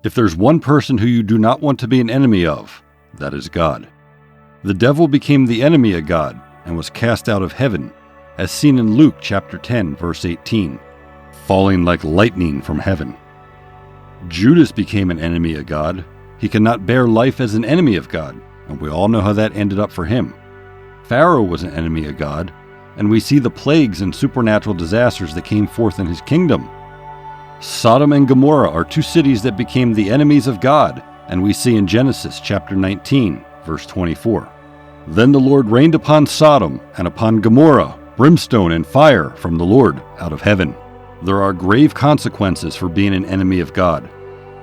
If there's one person who you do not want to be an enemy of, that is God. The devil became the enemy of God and was cast out of heaven, as seen in Luke chapter 10, verse 18, falling like lightning from heaven. Judas became an enemy of God. He could not bear life as an enemy of God, and we all know how that ended up for him. Pharaoh was an enemy of God, and we see the plagues and supernatural disasters that came forth in his kingdom. Sodom and Gomorrah are two cities that became the enemies of God, and we see in Genesis chapter 19, verse 24. Then the Lord rained upon Sodom and upon Gomorrah brimstone and fire from the Lord out of heaven. There are grave consequences for being an enemy of God.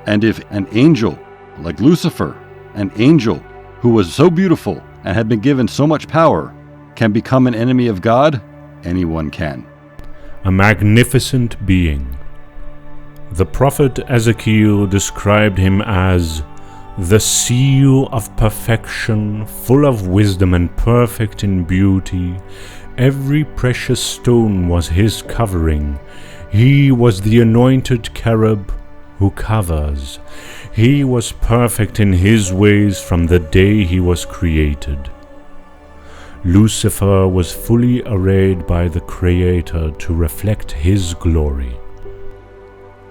And if an angel, like Lucifer, an angel who was so beautiful and had been given so much power, can become an enemy of God, anyone can. A magnificent being. The prophet Ezekiel described him as the seal of perfection, full of wisdom and perfect in beauty. Every precious stone was his covering. He was the anointed cherub who covers. He was perfect in his ways from the day he was created. Lucifer was fully arrayed by the Creator to reflect his glory.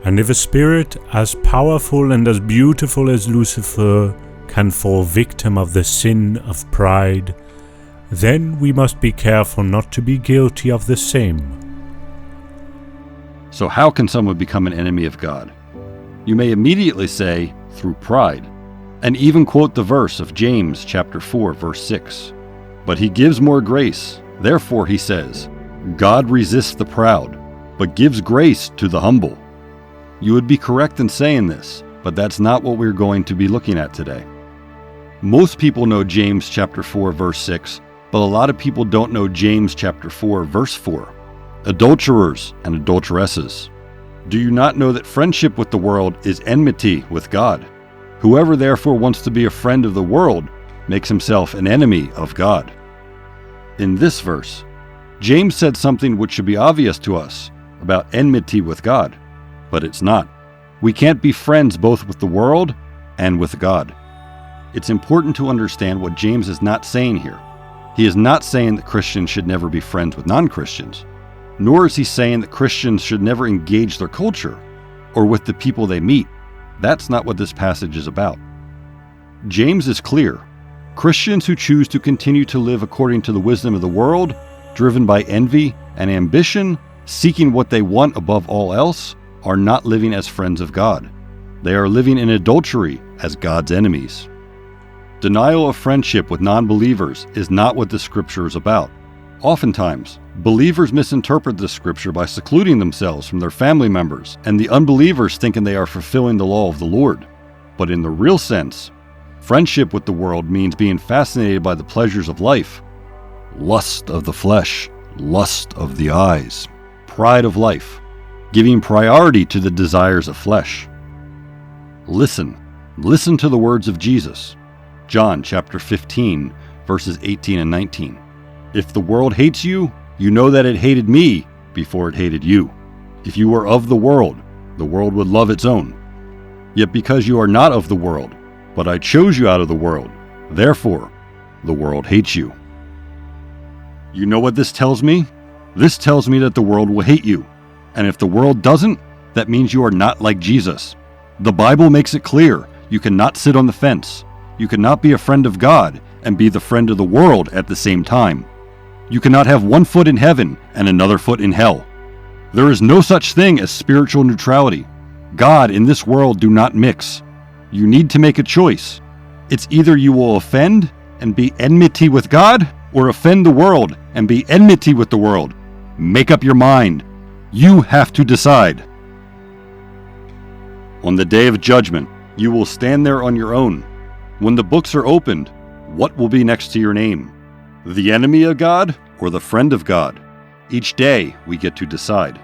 And if a spirit as powerful and as beautiful as Lucifer can fall victim of the sin of pride, then we must be careful not to be guilty of the same. So how can someone become an enemy of God? You may immediately say, through pride, and even quote the verse of James chapter 4, verse 6. But he gives more grace. Therefore, he says, God resists the proud, but gives grace to the humble. You would be correct in saying this, but that's not what we're going to be looking at today. Most people know James chapter 4, verse 6, but a lot of people don't know James chapter 4, verse 4. Adulterers and adulteresses. Do you not know that friendship with the world is enmity with God? Whoever therefore wants to be a friend of the world makes himself an enemy of God. In this verse, James said something which should be obvious to us about enmity with God, but it's not. We can't be friends both with the world and with God. It's important to understand what James is not saying here. He is not saying that Christians should never be friends with non-Christians, nor is he saying that Christians should never engage their culture or with the people they meet. That's not what this passage is about. James is clear. Christians who choose to continue to live according to the wisdom of the world, driven by envy and ambition, seeking what they want above all else, are not living as friends of God. They are living in adultery as God's enemies. Denial of friendship with non-believers is not what the scripture is about. Oftentimes, believers misinterpret the scripture by secluding themselves from their family members and the unbelievers thinking they are fulfilling the law of the Lord. But in the real sense, friendship with the world means being fascinated by the pleasures of life, lust of the flesh, lust of the eyes, pride of life, giving priority to the desires of flesh. Listen to the words of Jesus. John chapter 15, verses 18 and 19. If the world hates you, you know that it hated me before it hated you. If you were of the world would love its own. Yet because you are not of the world, but I chose you out of the world, therefore the world hates you. You know what this tells me? This tells me that the world will hate you. And if the world doesn't, that means you are not like Jesus. The Bible makes it clear you cannot sit on the fence. You cannot be a friend of God and be the friend of the world at the same time. You cannot have one foot in heaven and another foot in hell. There is no such thing as spiritual neutrality. God and this world do not mix. You need to make a choice. It's either you will offend and be enmity with God, or offend the world and be enmity with the world. Make up your mind. You have to decide. On the day of judgment, you will stand there on your own. When the books are opened, what will be next to your name? The enemy of God or the friend of God? Each day we get to decide.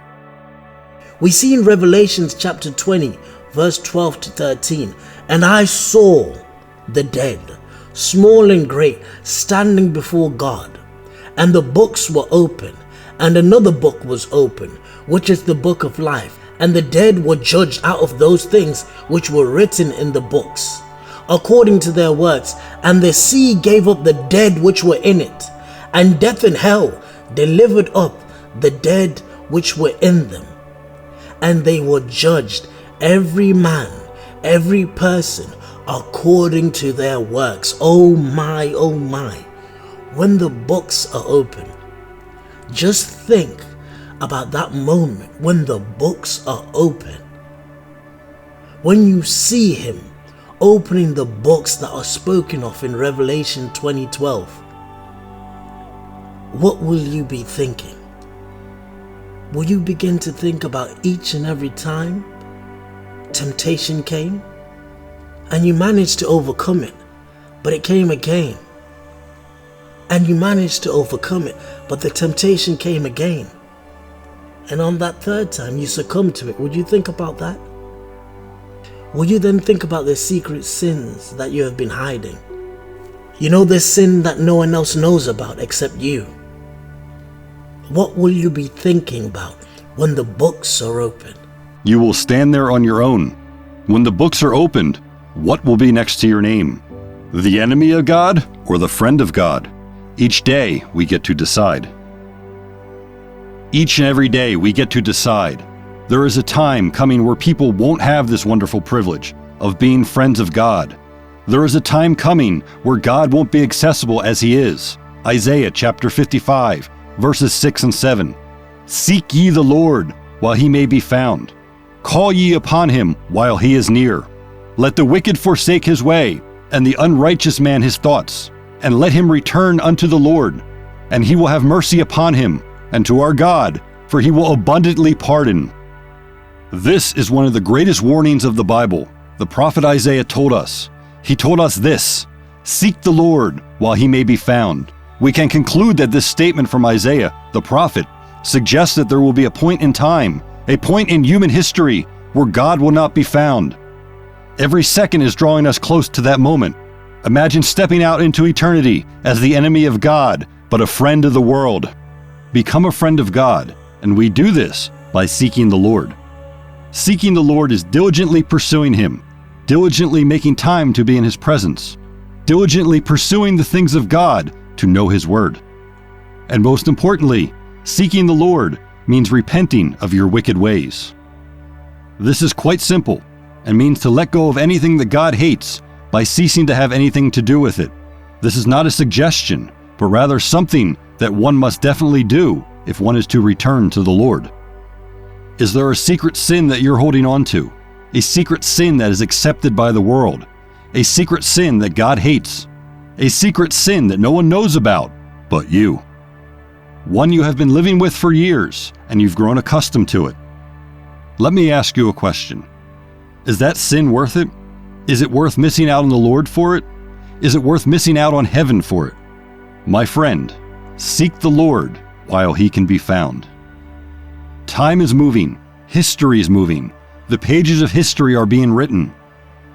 We see in Revelations chapter 20, verse 12 to 13, and I saw the dead, small and great, standing before God. And the books were open, and another book was open, which is the book of life. And the dead were judged out of those things which were written in the books, according to their works. And the sea gave up the dead which were in it, and death and hell delivered up the dead which were in them. And they were judged, every man, every person, according to their works. Oh my, oh my. When the books are open, just think about that moment when the books are open. When you see him opening the books that are spoken of in Revelation 20:12, what will you be thinking? Will you begin to think about each and every time temptation came and you managed to overcome it, but it came again? And you managed to overcome it, but the temptation came again. And on that third time you succumbed to it. Would you think about that? Will you then think about the secret sins that you have been hiding? You know, the sin that no one else knows about except you. What will you be thinking about when the books are open? You will stand there on your own. When the books are opened, what will be next to your name? The enemy of God or the friend of God? Each day we get to decide. Each and every day we get to decide. There is a time coming where people won't have this wonderful privilege of being friends of God. There is a time coming where God won't be accessible as he is. Isaiah chapter 55, verses 6 and 7. Seek ye the Lord while he may be found. Call ye upon him while he is near. Let the wicked forsake his way, and the unrighteous man his thoughts, and let him return unto the Lord, and he will have mercy upon him, and to our God, for he will abundantly pardon. This is one of the greatest warnings of the Bible. The prophet Isaiah told us. He told us this: seek the Lord while he may be found. We can conclude that this statement from Isaiah, the prophet, suggests that there will be a point in time, a point in human history, where God will not be found. Every second is drawing us close to that moment. Imagine stepping out into eternity as the enemy of God, but a friend of the world. Become a friend of God, and we do this by seeking the Lord. Seeking the Lord is diligently pursuing him, diligently making time to be in his presence, diligently pursuing the things of God to know his word. And most importantly, seeking the Lord means repenting of your wicked ways. This is quite simple and means to let go of anything that God hates by ceasing to have anything to do with it. This is not a suggestion, but rather something that one must definitely do if one is to return to the Lord. Is there a secret sin that you're holding on to? A secret sin that is accepted by the world? A secret sin that God hates? A secret sin that no one knows about but you? One you have been living with for years and you've grown accustomed to it. Let me ask you a question. Is that sin worth it? Is it worth missing out on the Lord for it? Is it worth missing out on heaven for it? My friend, seek the Lord while he can be found. Time is moving. History is moving. The pages of history are being written.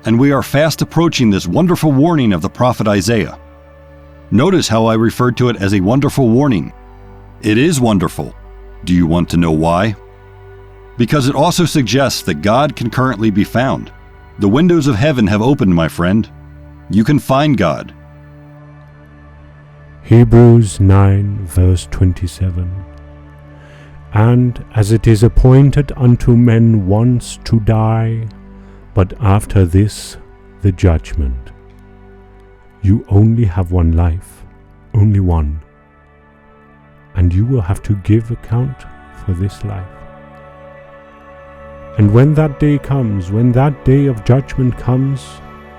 And we are fast approaching this wonderful warning of the prophet Isaiah. Notice how I referred to it as a wonderful warning. It is wonderful. Do you want to know why? Because it also suggests that God can currently be found. The windows of heaven have opened, my friend. You can find God. Hebrews 9 verse 27. And as it is appointed unto men once to die, but after this the judgment. You only have one life, only one, and you will have to give account for this life. And when that day comes, when that day of judgment comes,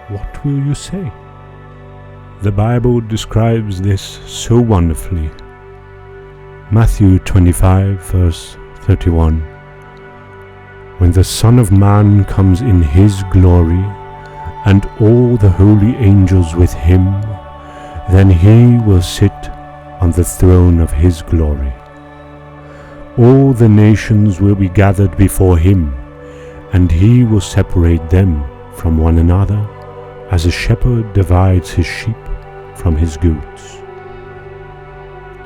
what will you say? The Bible describes this so wonderfully. Matthew 25 verse 31. When the Son of Man comes in his glory, and all the holy angels with him, then he will sit on the throne of his glory. All the nations will be gathered before him, and he will separate them from one another, as a shepherd divides his sheep from his goats.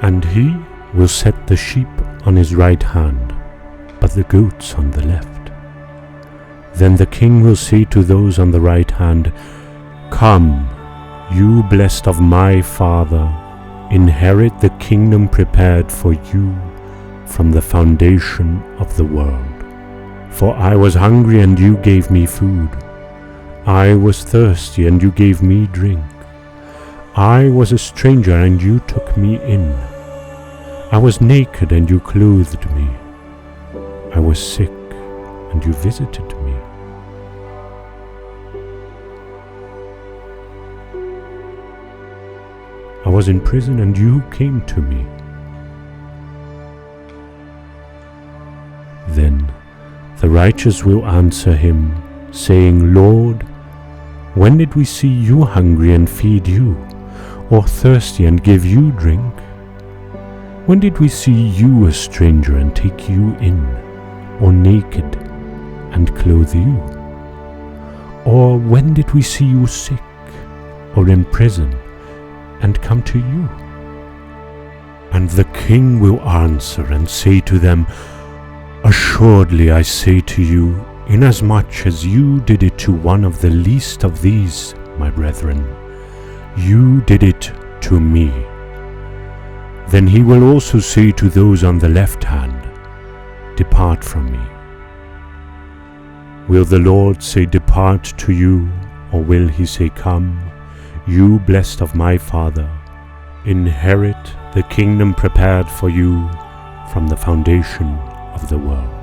And he will set the sheep on his right hand, but the goats on the left. Then the king will say to those on the right hand, Come, you blessed of my Father, inherit the kingdom prepared for you from the foundation of the world. For I was hungry, and you gave me food. I was thirsty, and you gave me drink. I was a stranger, and you took me in. I was naked, and you clothed me. I was sick, and you visited me. I was in prison, and you came to me. Then the righteous will answer him, saying, Lord, when did we see you hungry and feed you, or thirsty and give you drink? When did we see you a stranger and take you in, or naked and clothe you? Or when did we see you sick, or in prison, and come to you? And the king will answer and say to them, Assuredly I say to you, inasmuch as you did it to one of the least of these, my brethren, you did it to me. Then he will also say to those on the left hand, Depart from me. Will the Lord say, Depart to you, or will he say, Come, you blessed of my Father, inherit the kingdom prepared for you from the foundation of the world?